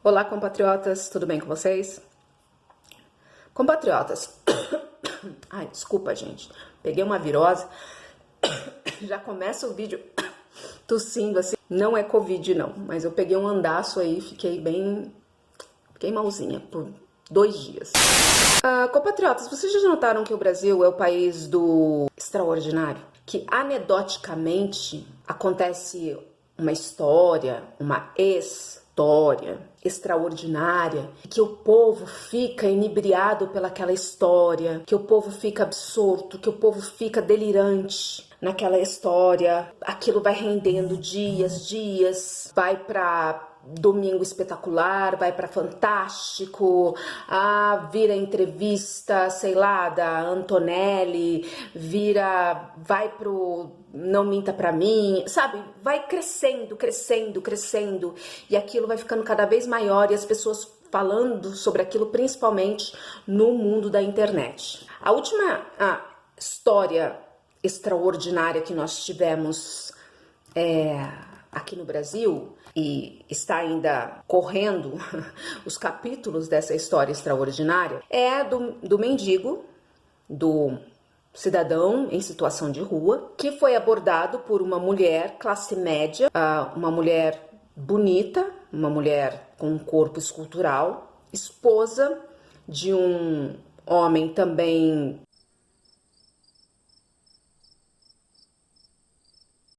Olá, compatriotas, tudo bem com vocês? Compatriotas, ai, desculpa, gente, peguei uma virose, já começa o vídeo tossindo assim, não é Covid não, mas eu peguei um andaço aí, fiquei malzinha por 2 dias. Compatriotas, vocês já notaram que o Brasil é o país do extraordinário? Que anedoticamente acontece uma história, uma história extraordinária, que o povo fica inebriado pelaquela história, que o povo fica absorto, que o povo fica delirante naquela história, aquilo vai rendendo dias, vai pra Domingo Espetacular, vai para Fantástico, vira entrevista, sei lá, da Antonelli, vai pro Não Minta Pra Mim, sabe? Vai crescendo, e aquilo vai ficando cada vez maior e as pessoas falando sobre aquilo, principalmente no mundo da internet. A última história extraordinária que nós tivemos aqui no Brasil, e está ainda correndo os capítulos dessa história extraordinária, é do mendigo, do cidadão em situação de rua, que foi abordado por uma mulher classe média, uma mulher bonita, uma mulher com um corpo escultural, esposa de um homem também.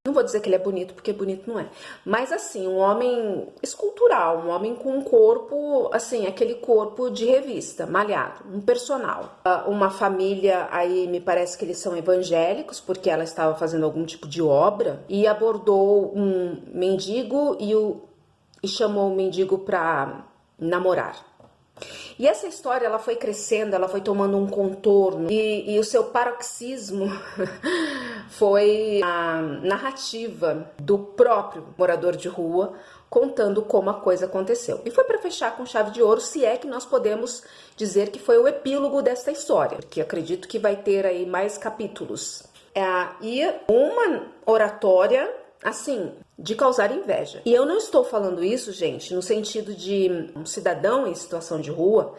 Não vou dizer que ele é bonito, porque bonito não é. Mas assim, um homem escultural, um homem com um corpo, assim, aquele corpo de revista, malhado, um personal. Uma família, aí me parece que eles são evangélicos, porque ela estava fazendo algum tipo de obra, e abordou um mendigo e chamou o mendigo para namorar. E essa história, ela foi crescendo, ela foi tomando um contorno, e o seu paroxismo foi a narrativa do próprio morador de rua contando como a coisa aconteceu. E foi para fechar com chave de ouro, se é que nós podemos dizer que foi o epílogo desta história, porque acredito que vai ter aí mais capítulos. E uma oratória, assim, de causar inveja. E eu não estou falando isso, gente, no sentido de um cidadão em situação de rua,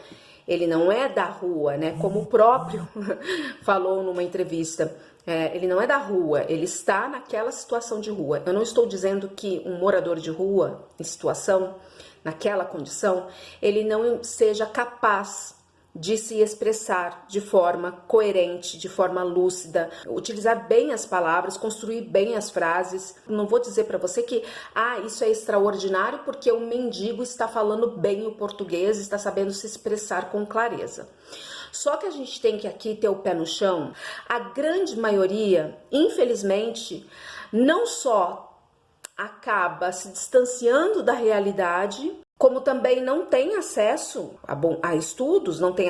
ele não é da rua, né? Como o próprio falou numa entrevista, ele não é da rua, ele está naquela situação de rua. Eu não estou dizendo que um morador de rua, em situação, naquela condição, ele não seja capaz de se expressar de forma coerente, de forma lúcida, utilizar bem as palavras, construir bem as frases. Não vou dizer para você que isso é extraordinário porque o mendigo está falando bem o português, está sabendo se expressar com clareza. Só que a gente tem que aqui ter o pé no chão. A grande maioria, infelizmente, não só acaba se distanciando da realidade, como também não tem acesso a estudos, não tem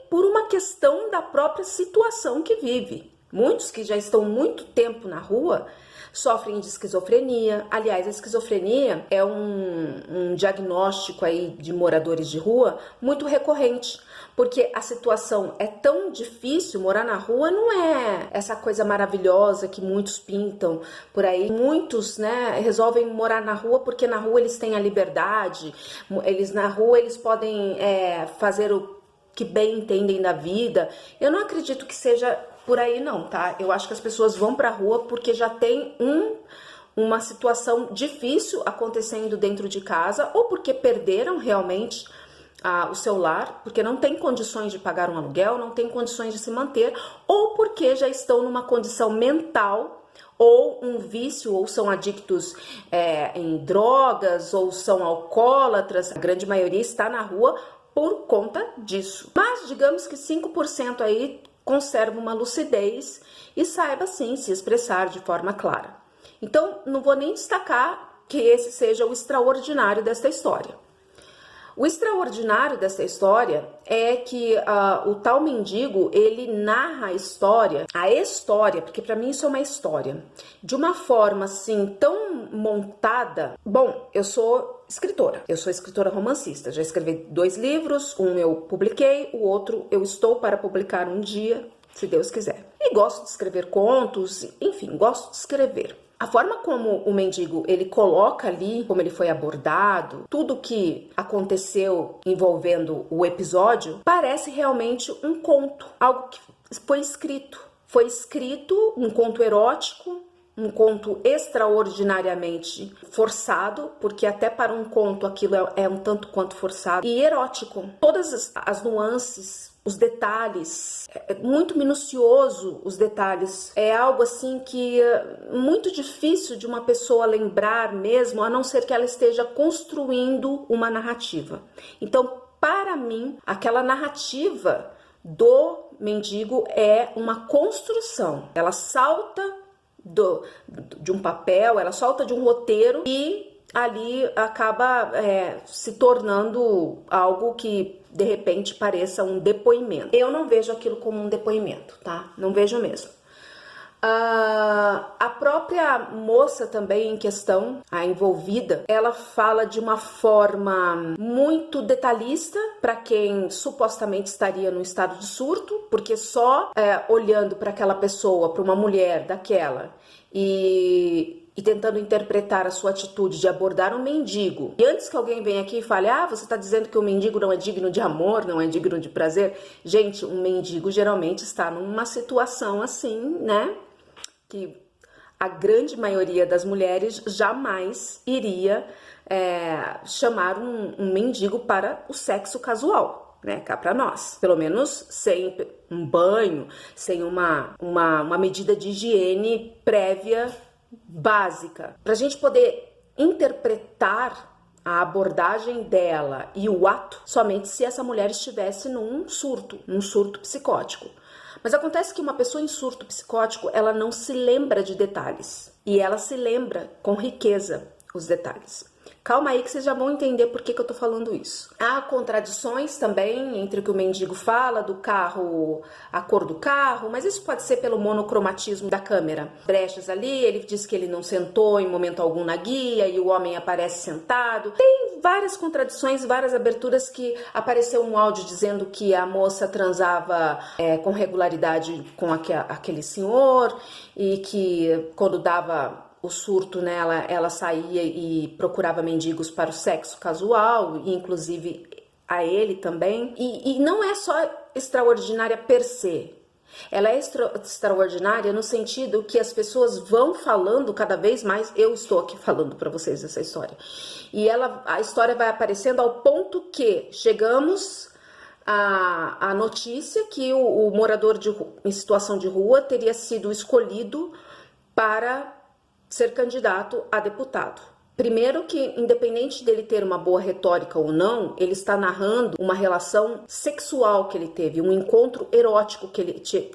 por uma questão da própria situação que vive. Muitos que já estão muito tempo na rua sofrem de esquizofrenia. Aliás, a esquizofrenia é um diagnóstico aí de moradores de rua muito recorrente, porque a situação é tão difícil. Morar na rua não é essa coisa maravilhosa que muitos pintam por aí. Muitos, né, resolvem morar na rua porque na rua eles têm a liberdade, na rua eles podem fazer o que bem entendem da vida. Eu não acredito que seja por aí não, tá? Eu acho que as pessoas vão pra rua porque já tem uma situação difícil acontecendo dentro de casa, ou porque perderam realmente o seu lar, porque não tem condições de pagar um aluguel, não tem condições de se manter, ou porque já estão numa condição mental, ou um vício, ou são adictos em drogas, ou são alcoólatras. A grande maioria está na rua por conta disso. Mas digamos que 5% aí conserva uma lucidez e saiba sim se expressar de forma clara. Então, não vou nem destacar que esse seja o extraordinário desta história. O extraordinário dessa história é que o tal mendigo, ele narra a história, porque para mim isso é uma história, de uma forma assim tão montada. Bom, eu sou escritora romancista, já escrevi 2 livros, um eu publiquei, o outro eu estou para publicar um dia, se Deus quiser. E gosto de escrever contos, enfim, gosto de escrever. A forma como o mendigo ele coloca ali, como ele foi abordado, tudo que aconteceu envolvendo o episódio, parece realmente um conto, algo que foi escrito. Foi escrito um conto erótico, um conto extraordinariamente forçado, porque até para um conto aquilo é um tanto quanto forçado, e erótico. Todas as nuances, os detalhes, é muito minucioso os detalhes. É algo assim que é muito difícil de uma pessoa lembrar mesmo, a não ser que ela esteja construindo uma narrativa. Então, para mim, aquela narrativa do mendigo é uma construção. Ela salta de um papel, ela solta de um roteiro e ali acaba se tornando algo que de repente pareça um depoimento. Eu não vejo aquilo como um depoimento, tá? Não vejo mesmo. A própria moça também em questão, a envolvida, ela fala de uma forma muito detalhista para quem supostamente estaria no estado de surto, porque só olhando para aquela pessoa, para uma mulher daquela e tentando interpretar a sua atitude de abordar um mendigo. E antes que alguém venha aqui e fale, você está dizendo que o mendigo não é digno de amor, não é digno de prazer. Gente, um mendigo geralmente está numa situação assim, né? Que a grande maioria das mulheres jamais iria chamar um mendigo para o sexo casual, né? Cá para nós. Pelo menos sem um banho, sem uma medida de higiene prévia básica. Para a gente poder interpretar a abordagem dela e o ato somente se essa mulher estivesse num surto psicótico. Mas acontece que uma pessoa em surto psicótico, ela não se lembra de detalhes. E ela se lembra com riqueza os detalhes. Calma aí que vocês já vão entender por que eu tô falando isso. Há contradições também entre o que o mendigo fala do carro, a cor do carro, mas isso pode ser pelo monocromatismo da câmera. Brechas ali, ele diz que ele não sentou em momento algum na guia e o homem aparece sentado. Tem várias contradições, várias aberturas que apareceu um áudio dizendo que a moça transava com regularidade com aquele senhor e que quando dava o surto nela, ela saía e procurava mendigos para o sexo casual, e inclusive a ele também. E não é só extraordinária per se. Ela é extraordinária no sentido que as pessoas vão falando cada vez mais. Eu estou aqui falando para vocês essa história. E a história vai aparecendo ao ponto que chegamos à notícia que o morador em situação de rua teria sido escolhido para ser candidato a deputado. Primeiro que, independente dele ter uma boa retórica ou não, ele está narrando uma relação sexual que ele teve, um encontro erótico que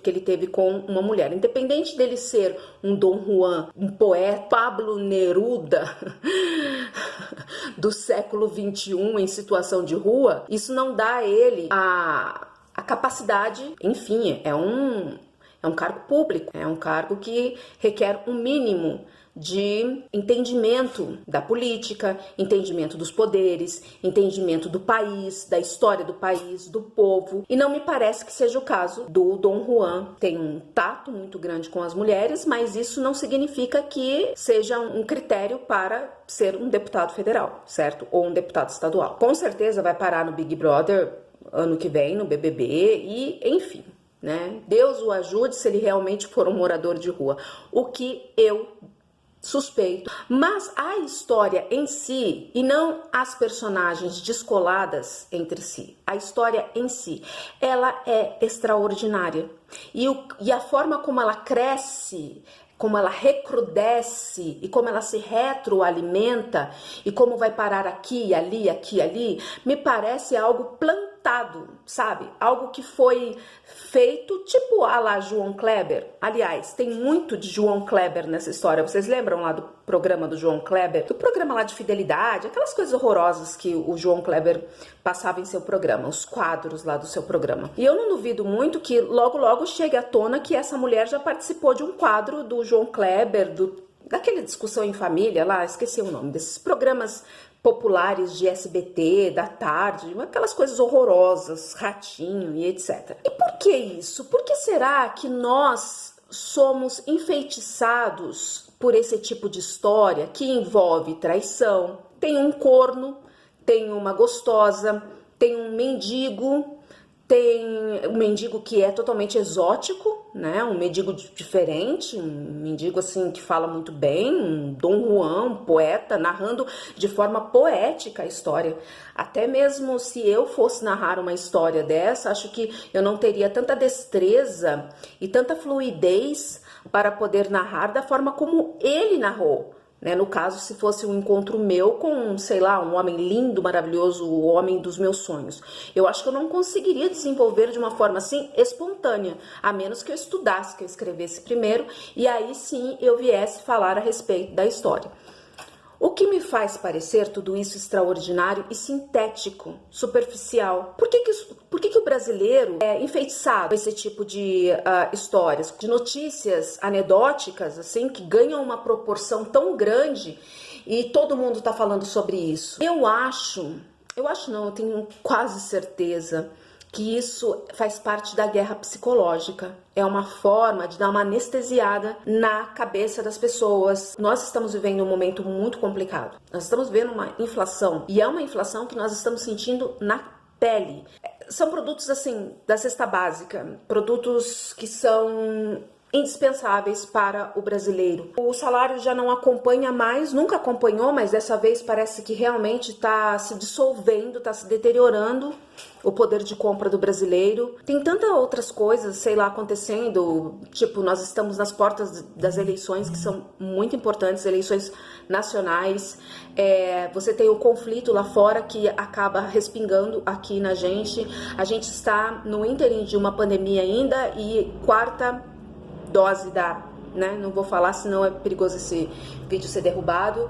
ele teve com uma mulher. Independente dele ser um Dom Juan, um poeta, Pablo Neruda do século XXI em situação de rua, isso não dá a ele a capacidade, enfim, é um cargo público, é um cargo que requer um mínimo de entendimento da política, entendimento dos poderes, entendimento do país, da história do país, do povo. E não me parece que seja o caso do Dom Juan. Tem um tato muito grande com as mulheres, mas isso não significa que seja um critério para ser um deputado federal, certo? Ou um deputado estadual. Com certeza vai parar no Big Brother ano que vem, no BBB e enfim, né? Deus o ajude se ele realmente for um morador de rua. O que eu suspeito, mas a história em si, e não as personagens descoladas entre si, a história em si, ela é extraordinária. E a forma como ela cresce, como ela recrudesce e como ela se retroalimenta e como vai parar aqui, ali, me parece algo plantado, sabe? Algo que foi feito tipo a la João Kleber. Aliás, tem muito de João Kleber nessa história. Vocês lembram lá do programa do João Kleber? Do programa lá de fidelidade, aquelas coisas horrorosas que o João Kleber passava em seu programa, os quadros lá do seu programa. E eu não duvido muito que logo chegue à tona que essa mulher já participou de um quadro do João Kleber, daquela discussão em família lá, esqueci o nome, desses programas populares de SBT, da tarde, aquelas coisas horrorosas, Ratinho e etc. E por que isso? Por que será que nós somos enfeitiçados por esse tipo de história que envolve traição. Tem um corno, tem uma gostosa, tem um mendigo, tem um mendigo que é totalmente exótico, né? Um mendigo diferente, um mendigo assim que fala muito bem, um Dom Juan, um poeta, narrando de forma poética a história. Até mesmo se eu fosse narrar uma história dessa, acho que eu não teria tanta destreza e tanta fluidez para poder narrar da forma como ele narrou. Né? No caso, se fosse um encontro meu com, sei lá, um homem lindo, maravilhoso, o homem dos meus sonhos. Eu acho que eu não conseguiria desenvolver de uma forma assim espontânea, a menos que eu estudasse, que eu escrevesse primeiro e aí sim eu viesse falar a respeito da história. O que me faz parecer tudo isso extraordinário e sintético, superficial? Por que o brasileiro é enfeitiçado com esse tipo de histórias, de notícias anedóticas, assim, que ganham uma proporção tão grande e todo mundo está falando sobre isso? Eu acho não, eu tenho quase certeza que isso faz parte da guerra psicológica. É uma forma de dar uma anestesiada na cabeça das pessoas. Nós estamos vivendo um momento muito complicado. Nós estamos vendo uma inflação, e é uma inflação que nós estamos sentindo na pele. São produtos assim da cesta básica, produtos que são indispensáveis para o brasileiro. O salário já não acompanha mais, nunca acompanhou, mas dessa vez parece que realmente está se dissolvendo, está se deteriorando o poder de compra do brasileiro. Tem tantas outras coisas, sei lá, acontecendo, tipo, nós estamos nas portas das eleições que são muito importantes, eleições nacionais. Você tem o conflito lá fora que acaba respingando aqui na gente. A gente está no ínterim de uma pandemia ainda e quarta dose né? Não vou falar, senão é perigoso esse vídeo ser derrubado.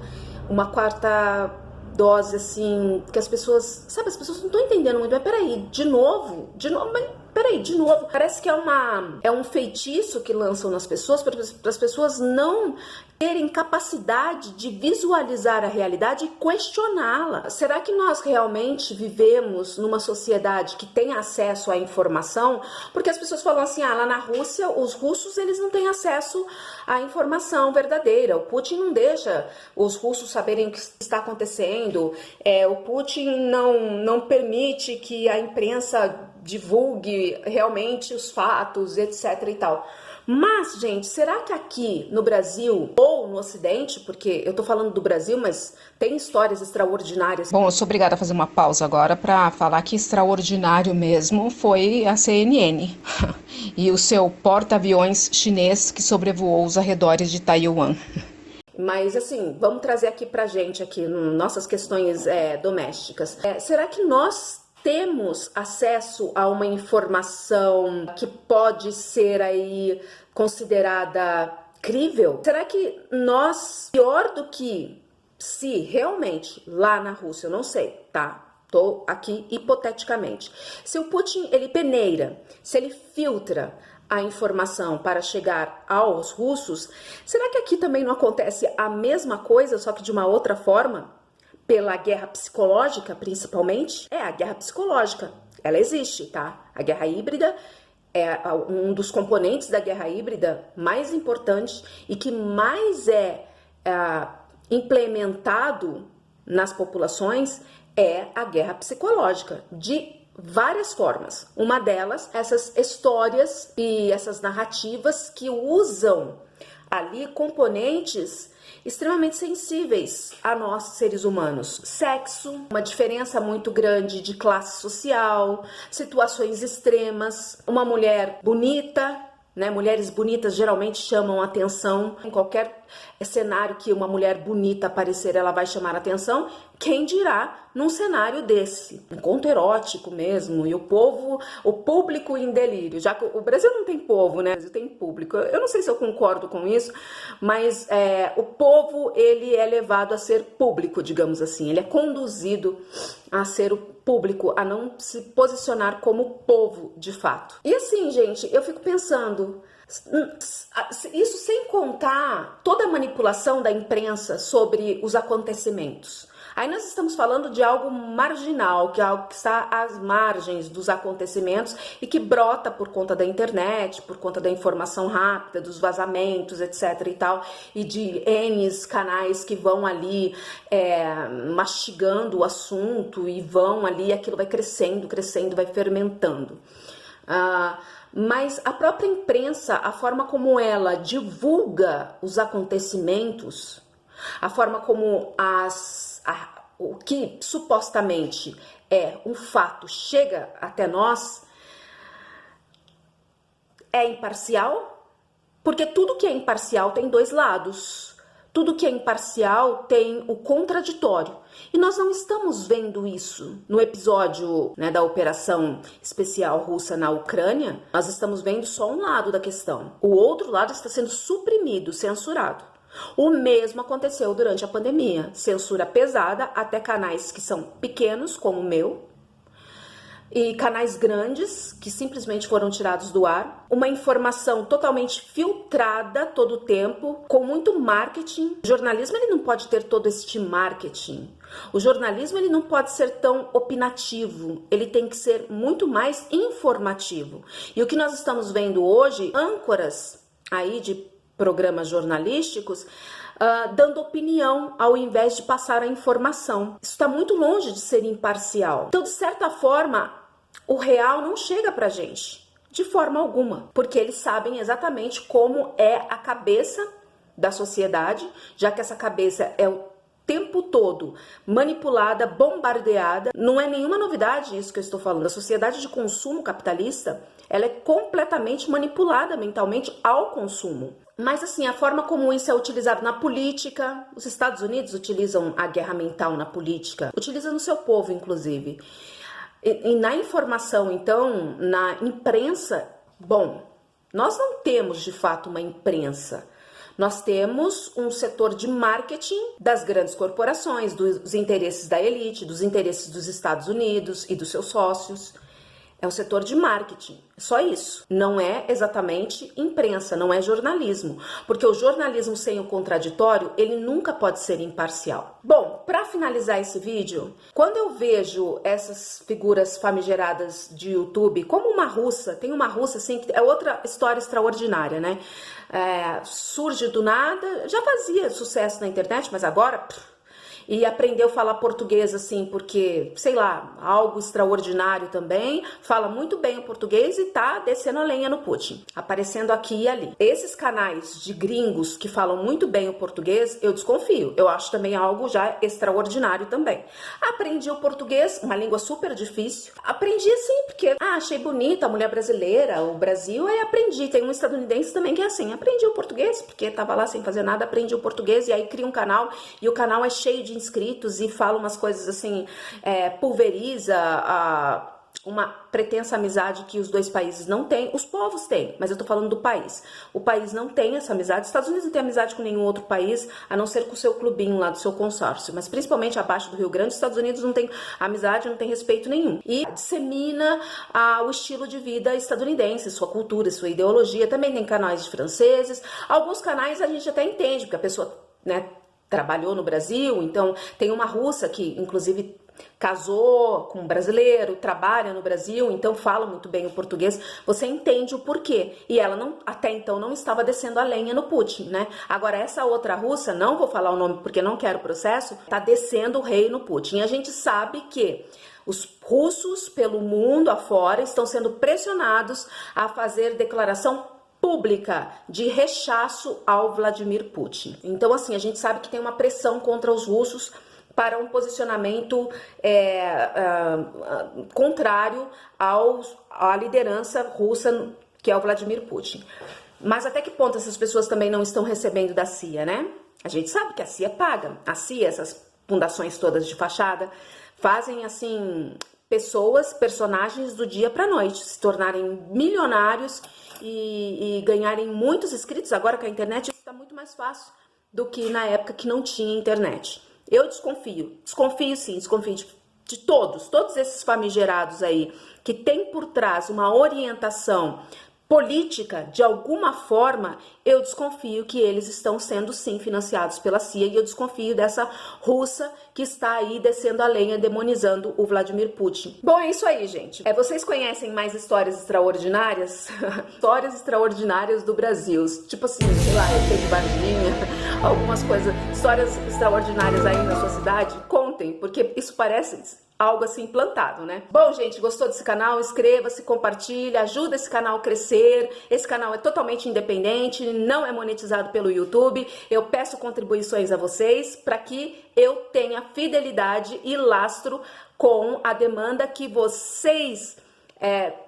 Uma quarta dose, assim, que as pessoas, sabe, as pessoas não estão entendendo muito. Mas peraí, de novo, mas peraí, de novo. Parece que é um feitiço que lançam nas pessoas para as pessoas não terem capacidade de visualizar a realidade e questioná-la. Será que nós realmente vivemos numa sociedade que tem acesso à informação? Porque as pessoas falam assim, lá na Rússia, os russos, eles não têm acesso à informação verdadeira. O Putin não deixa os russos saberem o que está acontecendo. O Putin não permite que a imprensa divulgue realmente os fatos, etc e tal. Mas, gente, será que aqui no Brasil ou no Ocidente, porque eu tô falando do Brasil, mas tem histórias extraordinárias. Bom, eu sou obrigada a fazer uma pausa agora para falar que extraordinário mesmo foi a CNN e o seu porta-aviões chinês que sobrevoou os arredores de Taiwan. Mas assim, vamos trazer aqui pra gente, aqui, nossas questões domésticas. Será que nós temos acesso a uma informação que pode ser aí considerada crível? Será que nós, pior do que se realmente lá na Rússia, eu não sei, tá? Tô aqui hipoteticamente. Se o Putin, ele peneira, se ele filtra a informação para chegar aos russos, será que aqui também não acontece a mesma coisa, só que de uma outra forma? Pela guerra psicológica, principalmente? A guerra psicológica, ela existe, tá? A guerra híbrida é um dos componentes da guerra híbrida mais importantes e que mais implementado nas populações é a guerra psicológica, de várias formas. Uma delas, essas histórias e essas narrativas que usam ali componentes extremamente sensíveis a nós, seres humanos. Sexo, uma diferença muito grande de classe social, situações extremas, uma mulher bonita, né? Mulheres bonitas geralmente chamam atenção. Em qualquer cenário que uma mulher bonita aparecer, ela vai chamar atenção. Quem dirá num cenário desse? Um conto erótico mesmo, e o público em delírio. Já que o Brasil não tem povo, né? O Brasil tem público. Eu não sei se eu concordo com isso, mas o povo, ele é levado a ser público, digamos assim. Ele é conduzido a ser o público, a não se posicionar como povo, de fato. E assim, gente, eu fico pensando, isso sem contar toda a manipulação da imprensa sobre os acontecimentos. Aí nós estamos falando de algo marginal, que é algo que está às margens dos acontecimentos e que brota por conta da internet, por conta da informação rápida, dos vazamentos, etc e tal, e de N canais que vão ali mastigando o assunto e vão ali, aquilo vai crescendo, crescendo, vai fermentando. Mas a própria imprensa, a forma como ela divulga os acontecimentos, a forma como o que supostamente é um fato chega até nós, é imparcial, porque tudo que é imparcial tem dois lados. Tudo que é imparcial tem o contraditório. E nós não estamos vendo isso no episódio, né, da operação especial russa na Ucrânia. Nós estamos vendo só um lado da questão. O outro lado está sendo suprimido, censurado. O mesmo aconteceu durante a pandemia. Censura pesada, até canais que são pequenos, como o meu, e canais grandes que simplesmente foram tirados do ar. Uma informação totalmente filtrada todo o tempo, com muito marketing. O jornalismo ele não pode ter todo este marketing. O jornalismo ele não pode ser tão opinativo. Ele tem que ser muito mais informativo. E o que nós estamos vendo hoje, âncoras aí de programas jornalísticos, dando opinião ao invés de passar a informação. Isso está muito longe de ser imparcial. Então, de certa forma, o real não chega pra gente, de forma alguma, porque eles sabem exatamente como é a cabeça da sociedade, já que essa cabeça é o tempo todo manipulada, bombardeada. Não é nenhuma novidade isso que eu estou falando. A sociedade de consumo capitalista, ela é completamente manipulada mentalmente ao consumo. Mas assim, a forma como isso é utilizado na política, os Estados Unidos utilizam a guerra mental na política, utilizam no seu povo, inclusive. E na informação, então, na imprensa, bom, nós não temos de fato uma imprensa. Nós temos um setor de marketing das grandes corporações, dos interesses da elite, dos interesses dos Estados Unidos e dos seus sócios. É um setor de marketing, só isso. Não é exatamente imprensa, não é jornalismo. Porque o jornalismo sem o contraditório, ele nunca pode ser imparcial. Bom, para finalizar esse vídeo, quando eu vejo essas figuras famigeradas de YouTube, como uma russa, tem uma russa assim, que é outra história extraordinária, né? Surge do nada, já fazia sucesso na internet, mas agora... E aprendeu a falar português assim, porque, sei lá, algo extraordinário também, fala muito bem o português e tá descendo a lenha no Putin, aparecendo aqui e ali. Esses canais de gringos que falam muito bem o português, eu desconfio, eu acho também algo já extraordinário também. Aprendi o português, uma língua super difícil, aprendi assim porque, achei bonita a mulher brasileira, o Brasil, aí aprendi. Tem um estadunidense também que é assim, aprendi o português, porque tava lá sem fazer nada, aprendi o português e aí cria um canal, e o canal é cheio de inscritos e fala umas coisas assim, pulveriza uma pretensa amizade que os dois países não têm. Os povos têm, mas eu tô falando do país. O país não tem essa amizade. Os Estados Unidos não tem amizade com nenhum outro país, a não ser com o seu clubinho lá, do seu consórcio. Mas principalmente abaixo do Rio Grande, os Estados Unidos não tem amizade, não tem respeito nenhum. E dissemina o estilo de vida estadunidense, sua cultura, sua ideologia. Também tem canais de franceses. Alguns canais a gente até entende, porque a pessoa, né, trabalhou no Brasil, então tem uma russa que inclusive casou com um brasileiro, trabalha no Brasil, então fala muito bem o português, você entende o porquê. E ela não, até então não estava descendo a lenha no Putin, né? Agora essa outra russa, não vou falar o nome porque não quero processo, tá descendo o rei no Putin. E a gente sabe que os russos pelo mundo afora estão sendo pressionados a fazer declaração pública de rechaço ao Vladimir Putin. Então, assim, a gente sabe que tem uma pressão contra os russos para um posicionamento contrário à liderança russa, que é o Vladimir Putin. Mas até que ponto essas pessoas também não estão recebendo da CIA, né? A gente sabe que a CIA paga. A CIA, essas fundações todas de fachada, fazem, assim, personagens do dia para noite, se tornarem milionários e ganharem muitos inscritos. Agora com a internet isso está muito mais fácil do que na época que não tinha internet. Eu desconfio sim, desconfio de todos esses famigerados aí, que tem por trás uma orientação política, de alguma forma, eu desconfio que eles estão sendo sim financiados pela CIA e eu desconfio dessa russa que está aí descendo a lenha, demonizando o Vladimir Putin. Bom, é isso aí, gente. Vocês conhecem mais histórias extraordinárias? Histórias extraordinárias do Brasil. Tipo assim, sei lá, ET de Varginha, algumas coisas, histórias extraordinárias aí na sua cidade? Contem, porque isso parece algo assim plantado, né? Bom, gente, gostou desse canal? Inscreva-se, compartilhe, ajuda esse canal a crescer. Esse canal é totalmente independente, não é monetizado pelo YouTube. Eu peço contribuições a vocês para que eu tenha fidelidade e lastro com a demanda que vocês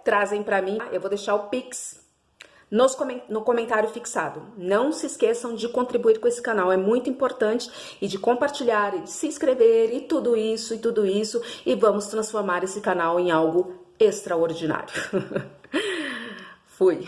trazem para mim. Eu vou deixar o Pix no comentário fixado. Não se esqueçam de contribuir com esse canal, é muito importante, e de compartilhar, e de se inscrever, e tudo isso, e vamos transformar esse canal em algo extraordinário. Fui!